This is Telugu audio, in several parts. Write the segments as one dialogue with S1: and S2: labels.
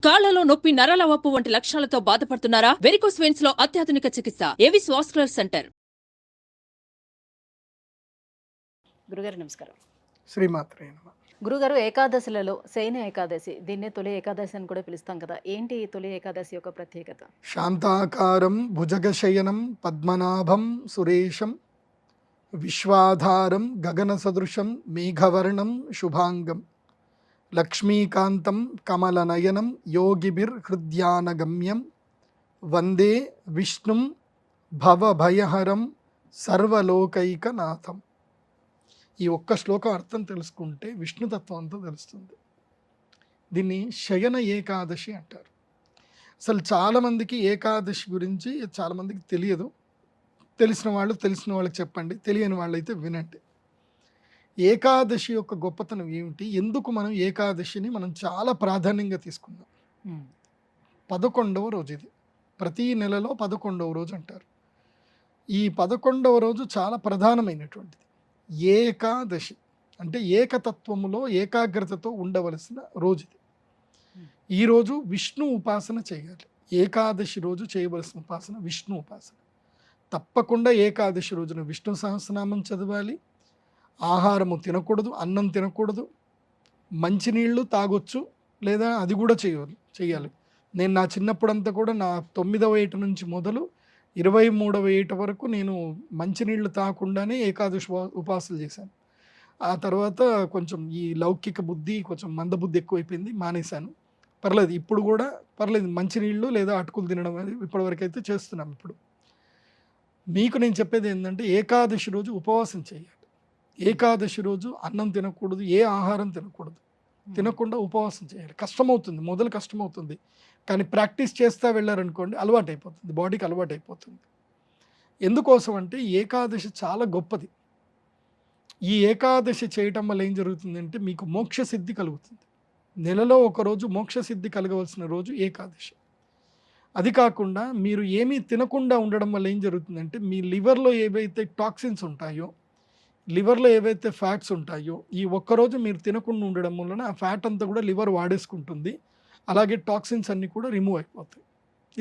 S1: కాళ్లలో నొప్పి, నరాల వాపు వంటి లక్షణాలతో బాధపడుతున్నారా? వెరికోస్ వెయిన్స్ లో అత్యాధునిక చికిత్స ఏవిస్ వాస్కులర్ సెంటర్.
S2: గురుగారు నమస్కారం.
S3: శ్రీమాత్రే నమః.
S2: గురుగారు, ఏకాదశిలలో శయన ఏకాదశి, దీన్నే తొలి ఏకాదశి అని కూడా పిలుస్తాం కదా, ఏంటి ఈ తొలి ఏకాదశి యొక్క ప్రత్యేకత?
S3: శాంతాకారం భుజగశయనం పద్మనాభం సురేశం విశ్వాధారం గగన సదృశం మేఘవర్ణం శుభాంగం లక్ష్మీకాంతం కమలనయనం యోగిభిర్హృద్యానగమ్యం వందే విష్ణుం భవభయహరం సర్వలోకైకనాథం. ఈ ఒక్క శ్లోకం అర్థం తెలుసుకుంటే విష్ణుతత్వం అంతా తెలుస్తుంది. దీన్ని శయన ఏకాదశి అంటారు. అసలు చాలామందికి ఏకాదశి గురించి చాలామందికి తెలియదు. తెలిసిన వాళ్ళకి చెప్పండి, తెలియని వాళ్ళైతే వినండి. ఏకాదశి యొక్క గొప్పతనం ఏమిటి, ఎందుకు మనం ఏకాదశిని చాలా ప్రాధాన్యంగా తీసుకున్నాం. 11వ రోజు ఇది. ప్రతి నెలలో 11వ రోజు అంటారు. ఈ 11వ రోజు చాలా ప్రధానమైనటువంటిది. ఏకాదశి అంటే ఏకతత్వములో ఏకాగ్రతతో ఉండవలసిన రోజు ఇది. ఈరోజు విష్ణు ఉపాసన చేయాలి. ఏకాదశి రోజు చేయవలసిన ఉపాసన విష్ణు ఉపాసన. తప్పకుండా ఏకాదశి రోజున విష్ణు సహస్రనామం చదవాలి. ఆహారము తినకూడదు, అన్నం తినకూడదు, మంచినీళ్ళు తాగొచ్చు, లేదా అది కూడా చేయాలి. నేను నా చిన్నప్పుడంతా కూడా నా 9వ ఏట నుంచి మొదలు 23వ ఏట వరకు నేను మంచినీళ్ళు తాగకుండానే ఏకాదశి ఉపాసనలు చేశాను. ఆ తర్వాత కొంచెం ఈ లౌకిక బుద్ధి, కొంచెం మందబుద్ధి ఎక్కువైపోయింది, మానేశాను. పర్లేదు, ఇప్పుడు కూడా పర్లేదు, మంచినీళ్ళు లేదా అటుకులు తినడం అనేది ఇప్పటివరకు అయితే చేస్తున్నాం. ఇప్పుడు మీకు నేను చెప్పేది ఏంటంటే, ఏకాదశి రోజు ఉపవాసం చేయాలి. ఏకాదశి రోజు అన్నం తినకూడదు, ఏ ఆహారం తినకూడదు, తినకుండా ఉపవాసం చేయాలి. కష్టమవుతుంది, మొదలు కష్టమవుతుంది, కానీ ప్రాక్టీస్ చేస్తూ వెళ్ళారనుకోండి అలవాటు అయిపోతుంది, బాడీకి అలవాటు అయిపోతుంది. ఎందుకోసం అంటే ఏకాదశి చాలా గొప్పది. ఈ ఏకాదశి చేయటం వల్ల ఏం జరుగుతుందంటే మీకు మోక్ష సిద్ధి కలుగుతుంది. నెలలో ఒకరోజు మోక్ష సిద్ధి కలగవలసిన రోజు ఏకాదశి. అది కాకుండా మీరు ఏమీ తినకుండా ఉండడం వల్ల ఏం జరుగుతుందంటే మీ లివర్లో ఏవైతే టాక్సిన్స్ ఉంటాయో, లివర్లో ఏవైతే ఫ్యాట్స్ ఉంటాయో, ఈ ఒక్కరోజు మీరు తినకుండా ఉండడం వలన ఆ ఫ్యాట్ అంతా కూడా లివర్ వాడేసుకుంటుంది. అలాగే టాక్సిన్స్ అన్నీ కూడా రిమూవ్ అయిపోతాయి.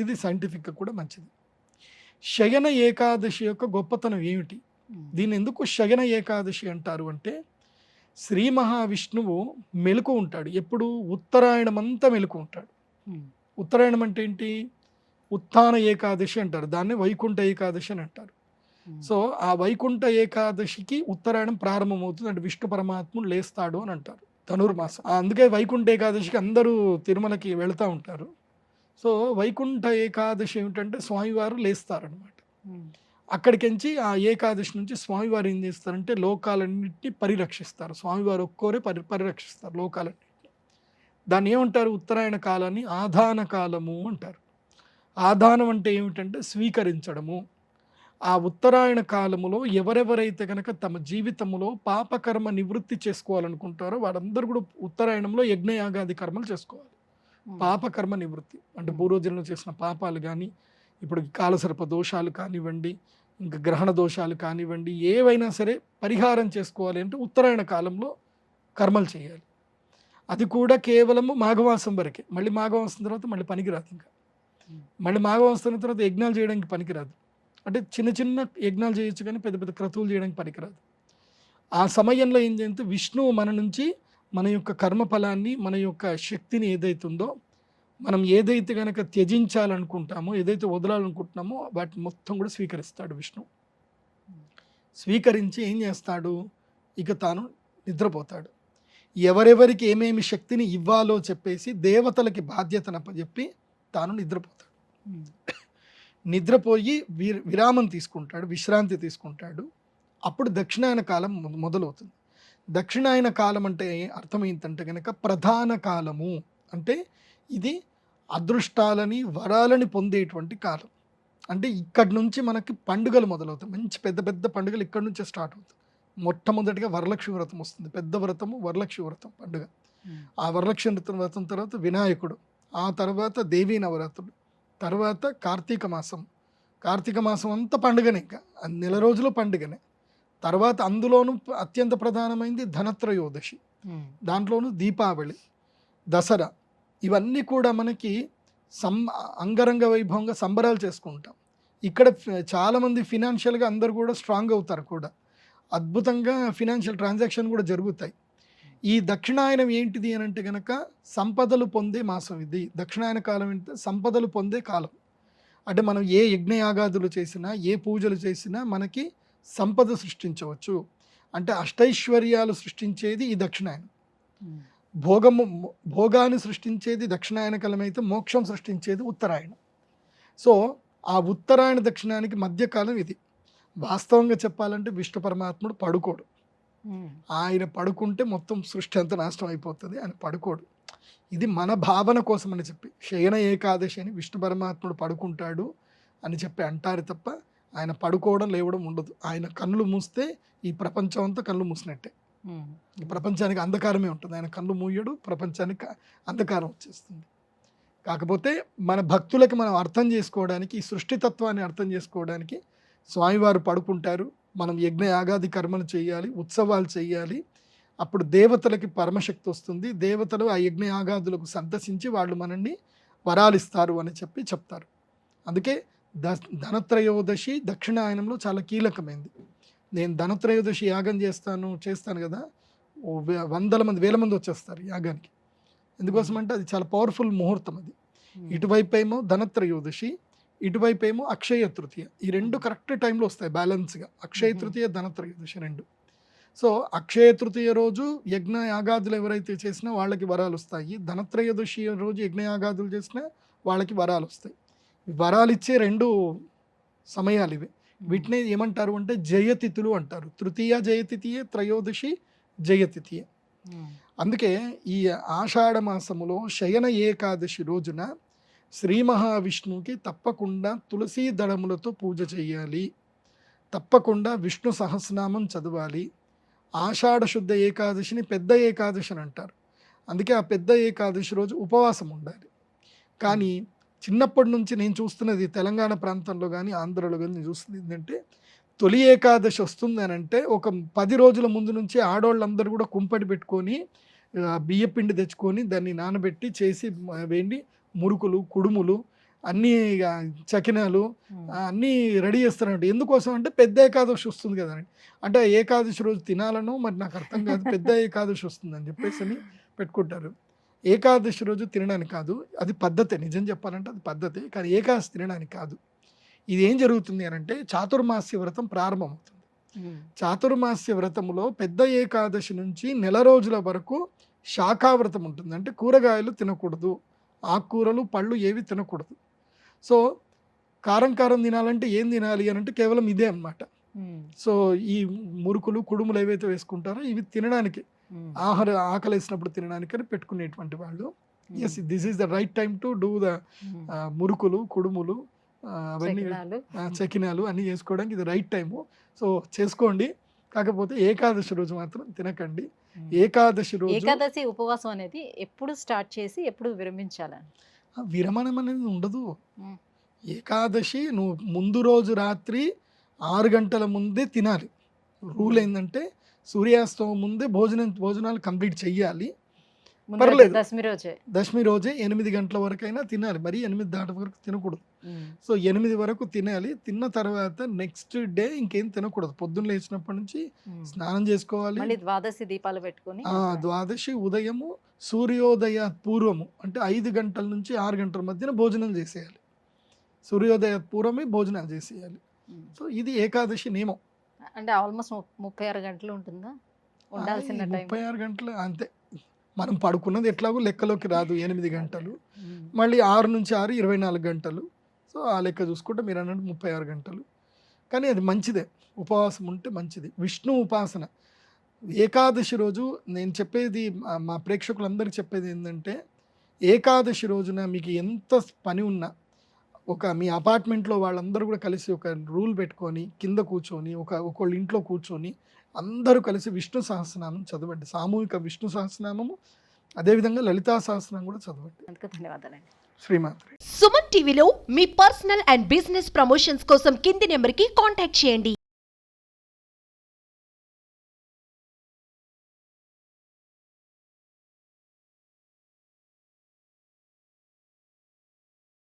S3: ఇది సైంటిఫిక్గా కూడా మంచిది. శయన ఏకాదశి యొక్క గొప్పతనం ఏమిటి, దీన్ని ఎందుకు శయన ఏకాదశి అంటారు అంటే, శ్రీ మహావిష్ణువు మెలకు ఉంటాడు. ఎప్పుడు ఉత్తరాయణం అంతా మెలకు ఉంటాడు. ఉత్తరాయణం అంటే ఏంటి, ఉత్థాన ఏకాదశి అంటారు, దాన్ని వైకుంఠ ఏకాదశి అని అంటారు. సో ఆ వైకుంఠ ఏకాదశికి ఉత్తరాయణం ప్రారంభమవుతుంది, అంటే విష్ణు పరమాత్ముడు లేస్తాడు అని అంటారు, ధనుర్మాసం. అందుకే వైకుంఠ ఏకాదశికి అందరూ తిరుమలకి వెళుతూ ఉంటారు. సో వైకుంఠ ఏకాదశి ఏమిటంటే స్వామివారు లేస్తారనమాట. అక్కడికించి ఆ ఏకాదశి నుంచి స్వామివారు ఏం చేస్తారంటే లోకాలన్నింటినీ పరిరక్షిస్తారు. స్వామివారు ఒక్కోరే పరిరక్షిస్తారు లోకాలన్నింటినీ. దాన్ని ఏమంటారు, ఉత్తరాయణ కాలాన్ని ఆధాన కాలము అంటారు. ఆధానం అంటే ఏమిటంటే స్వీకరించడము. ఆ ఉత్తరాయణ కాలములో ఎవరెవరైతే కనుక తమ జీవితంలో పాపకర్మ నివృత్తి చేసుకోవాలనుకుంటారో వాళ్ళందరూ కూడా ఉత్తరాయణంలో యజ్ఞయాగాది కర్మలు చేసుకోవాలి. పాపకర్మ నివృత్తి అంటే పూర్వజన్మలో చేసిన పాపాలు కానీ, ఇప్పుడు కాలసర్ప దోషాలు కానివ్వండి, ఇంకా గ్రహణ దోషాలు కానివ్వండి, ఏవైనా సరే పరిహారం చేసుకోవాలి అంటే ఉత్తరాయణ కాలంలో కర్మలు చేయాలి. అది కూడా కేవలము మాఘమాసం వరకే. మళ్ళీ మాఘమాసం తర్వాత మళ్ళీ పనికిరాదు. ఇంకా మళ్ళీ మాఘమాసం తర్వాత యజ్ఞాలు చేయడానికి పనికిరాదు. అంటే చిన్న చిన్న యజ్ఞాలు చేయొచ్చు, కానీ పెద్ద పెద్ద క్రతువులు చేయడానికి పనికిరాదు. ఆ సమయంలో ఏం చేస్తే విష్ణువు మన నుంచి మన యొక్క కర్మఫలాన్ని, మన యొక్క శక్తిని ఏదైతుందో, మనం ఏదైతే కనుక త్యజించాలనుకుంటామో, ఏదైతే వదలాలనుకుంటున్నామో వాటిని మొత్తం కూడా స్వీకరిస్తాడు విష్ణు. స్వీకరించి ఏం చేస్తాడు, ఇక తాను నిద్రపోతాడు. ఎవరెవరికి ఏమేమి శక్తిని ఇవ్వాలో చెప్పేసి దేవతలకి బాధ్యతనప్పచెప్పి తాను నిద్రపోతాడు. నిద్రపోయి విరామం తీసుకుంటాడు, విశ్రాంతి తీసుకుంటాడు. అప్పుడు దక్షిణాయన కాలం మొదలవుతుంది. దక్షిణాయన కాలం అంటే అర్థం ఏంటంటే కనుక ప్రధాన కాలము, అంటే ఇది అదృష్టాలని వరాలని పొందేటువంటి కాలం. అంటే ఇక్కడి నుంచి మనకి పండుగలు మొదలవుతాయి. మంచి పెద్ద పెద్ద పండుగలు ఇక్కడి నుంచే స్టార్ట్ అవుతాయి. మొట్టమొదటిగా వరలక్ష్మి వ్రతం వస్తుంది, పెద్ద వ్రతము వరలక్ష్మి వ్రతం పండుగ. ఆ వరలక్ష్మి వ్రతం తర్వాత వినాయకుడు, ఆ తర్వాత దేవీ నవరాత్రులు, తర్వాత కార్తీక మాసం. కార్తీక మాసం అంతా పండుగనే, ఇంకా నెల రోజులు పండుగనే. తర్వాత అందులోనూ అత్యంత ప్రధానమైంది ధనత్రయోదశి, దాంట్లోనూ దీపావళి, దసరా, ఇవన్నీ కూడా మనకి అంగరంగ వైభవంగా సంబరాలు చేసుకుంటాం. ఇక్కడ చాలామంది ఫినాన్షియల్గా అందరూ కూడా స్ట్రాంగ్ అవుతారు కూడా, అద్భుతంగా ఫినాన్షియల్ ట్రాన్సాక్షన్ కూడా జరుగుతాయి. ఈ దక్షిణాయనం ఏంటిది అని అంటే కనుక సంపదలు పొందే మాసం ఇది. దక్షిణాయన కాలం అంటే సంపదలు పొందే కాలం. అంటే మనం ఏ యజ్ఞయాగాదులు చేసినా, ఏ పూజలు చేసినా మనకి సంపద సృష్టించవచ్చు. అంటే అష్టైశ్వర్యాలు సృష్టించేది ఈ దక్షిణాయనం. భోగాన్ని సృష్టించేది దక్షిణాయన కాలం అయితే, మోక్షం సృష్టించేది ఉత్తరాయణం. సో ఆ ఉత్తరాయణ దక్షిణానికి మధ్యకాలం ఇది. వాస్తవంగా చెప్పాలంటే విష్ణు పరమాత్ముడు పడుకోడు. ఆయన పడుకుంటే మొత్తం సృష్టి అంతా నాశనం అయిపోతుంది, ఆయన పడుకోడు. ఇది మన భావన కోసం అని చెప్పి శయన ఏకాదశి అని విష్ణు పరమాత్ముడు పడుకుంటాడు అని చెప్పి అంటారు తప్ప ఆయన పడుకోవడం లేవడం ఉండదు. ఆయన కళ్ళు మూస్తే ఈ ప్రపంచం అంతా కళ్ళు మూసినట్టే. ఈ ప్రపంచానికి అంధకారమే ఉంటుంది. ఆయన కళ్ళు మూయడు, ప్రపంచానికి అంధకారం వచ్చేస్తుంది. కాకపోతే మన భక్తులకి మనం అర్థం చేసుకోవడానికి, ఈ సృష్టితత్వాన్ని అర్థం చేసుకోవడానికి స్వామివారు పడుకుంటారు. మనం యజ్ఞ యాగాది కర్మలు చేయాలి, ఉత్సవాలు చేయాలి. అప్పుడు దేవతలకి పరమశక్తి వస్తుంది. దేవతలు ఆ యజ్ఞ యాగాదులకు సంతసించి వాళ్ళు మనల్ని వరాలిస్తారు అని చెప్పి చెప్తారు. అందుకే ధనత్రయోదశి దక్షిణాయనంలో చాలా కీలకమైంది. నేను ధనత్రయోదశి యాగం చేస్తాను కదా, వందల మంది వేల మంది వచ్చేస్తారు యాగానికి. ఎందుకోసం అంటే అది చాలా పవర్ఫుల్ ముహూర్తం. అది ఇటువైపు ఏమో ధనత్రయోదశి, ఇటువైపు ఏమో అక్షయ తృతీయ. ఈ రెండు కరెక్ట్ టైంలో వస్తాయి బ్యాలెన్స్గా. అక్షయ తృతీయ, ధనత్రయోదశి రెండు. సో అక్షయ తృతీయ రోజు యజ్ఞ యాగాదులు ఎవరైతే చేసినా వాళ్ళకి వరాలు వస్తాయి. ధనత్రయోదశి రోజు యజ్ఞ యాగాదులు చేసినా వాళ్ళకి వరాలు వస్తాయి. వరాలు ఇచ్చే రెండు సమయాలు ఇవి. వీటిని ఏమంటారు అంటే జయతిథులు అంటారు. తృతీయ జయతిథియే, త్రయోదశి జయతిథియే. అందుకే ఈ ఆషాఢ మాసములో శయన ఏకాదశి రోజున శ్రీ మహావిష్ణువుకి తప్పకుండా తులసీ దళములతో పూజ చేయాలి. తప్పకుండా విష్ణు సహస్రనామం చదవాలి. ఆషాఢ శుద్ధ ఏకాదశిని పెద్ద ఏకాదశి అని అంటారు. అందుకే ఆ పెద్ద ఏకాదశి రోజు ఉపవాసం ఉండాలి. కానీ చిన్నప్పటి నుంచి నేను చూస్తున్నది తెలంగాణ ప్రాంతంలో కానీ ఆంధ్రలో కానీ నేను చూస్తుంది ఏంటంటే, తొలి ఏకాదశి వస్తుంది అని అంటే ఒక 10 రోజుల ముందు నుంచి ఆడవాళ్ళందరూ కూడా కుంపటి పెట్టుకొని బియ్యపిండి తెచ్చుకొని దాన్ని నానబెట్టి చేసి వేండి మురుకులు, కుడుములు, అన్నీ చకినాలు అన్నీ రెడీ చేస్తారంట. ఎందుకోసం అంటే పెద్ద ఏకాదశి వస్తుంది కదండి. అంటే ఏకాదశి రోజు తినాలను మరి నాకు అర్థం కాదు, పెద్ద ఏకాదశి వస్తుంది అని చెప్పేసి అని పెట్టుకుంటారు. ఏకాదశి రోజు తినడానికి కాదు, అది పద్ధతే. నిజం చెప్పాలంటే అది పద్ధతే, కానీ ఏకాదశి తినడానికి కాదు. ఇది ఏం జరుగుతుంది అని అంటే చాతుర్మాస్య వ్రతం ప్రారంభమవుతుంది. చాతుర్మాస్య వ్రతంలో పెద్ద ఏకాదశి నుంచి నెల రోజుల వరకు శాఖావ్రతం ఉంటుంది. అంటే కూరగాయలు తినకూడదు, ఆకుకూరలు, పళ్ళు ఏవి తినకూడదు. సో కారం తినాలంటే ఏం తినాలి అని అంటే కేవలం ఇదే అన్నమాట. సో ఈ మురుకులు, కుడుములు ఏవైతే వేసుకుంటారో ఇవి తినడానికి, ఆకలి వేసినప్పుడు తినడానికి అని పెట్టుకునేటువంటి వాళ్ళు. Yes, this is the right time to do the మురుకులు, కుడుములు, అవన్నీ చకినాలు అన్నీ చేసుకోవడానికి ఇది రైట్ టైము. సో చేసుకోండి. కాకపోతే ఏకాదశి రోజు మాత్రం తినకండి. ఏకాదశి
S2: ఉపవాసం అనేది ఎప్పుడు స్టార్ట్ చేసి ఎప్పుడు విరమించాలని?
S3: విరమణం అనేది ఉండదు. ఏకాదశి నువ్వు ముందు రోజు రాత్రి 6 గంటల ముందే తినాలి. రూల్ ఏంటంటే సూర్యాస్తమం ముందే భోజనాలు కంప్లీట్ చెయ్యాలి. పర్లేదు, దశమి రోజే 8 గంటల వరకైనా తినాలి. మరి 8 దాటి వరకు తినకూడదు. సో 8 వరకు తినాలి. తిన్న తర్వాత నెక్స్ట్ డే ఇంకేం తినకూడదు. పొద్దున్న లేచినప్పటి నుంచి స్నానం చేసుకోవాలి.
S2: ద్వాదశి దీపాలు పెట్టుకుని
S3: ద్వాదశి ఉదయము సూర్యోదయ పూర్వము అంటే 5 గంటల నుంచి 6 గంటల మధ్యన భోజనం చేసేయాలి. సూర్యోదయ పూర్వమే భోజనాలు చేసేయాలి. సో ఇది ఏకాదశి నియమం.
S2: అంటే ఆల్మోస్ట్ 36 గంటలు ఉంటుందా ఉండాల్సిన టైం?
S3: 36 గంటలు అంతే. మనం పడుకున్నది ఎట్లాగో లెక్కలోకి రాదు. 8 గంటలు, మళ్ళీ 6 నుంచి 6 24 గంటలు. సో ఆ లెక్క చూసుకుంటే మీరు అన్నట్టు 36 గంటలు. కానీ అది మంచిదే, ఉపవాసం ఉంటే మంచిది. విష్ణు ఉపాసన ఏకాదశి రోజు నేను చెప్పేది, మా ప్రేక్షకులందరికీ చెప్పేది ఏంటంటే, ఏకాదశి రోజున మీకు ఎంత పని ఉన్నా మీ అపార్ట్మెంట్లో వాళ్ళందరూ కూడా కలిసి ఒక రూల్ పెట్టుకొని కింద కూర్చొని ఒకళ్ళ ఇంట్లో కూర్చొని అందరూ కలిసి విష్ణు సహస్రనామం చదవండి. సామూహిక విష్ణు సహస్రనామము, అదేవిధంగా లలితా సహస్రనామం కూడా చదవండి.
S2: ధన్యవాదాలండి.
S3: శ్రీమాత్రే.
S4: సుమన్ టీవీలో మీ పర్సనల్ అండ్ బిజినెస్ ప్రమోషన్స్ కోసం కింది నెంబర్కి కాంటాక్ట్ చేయండి.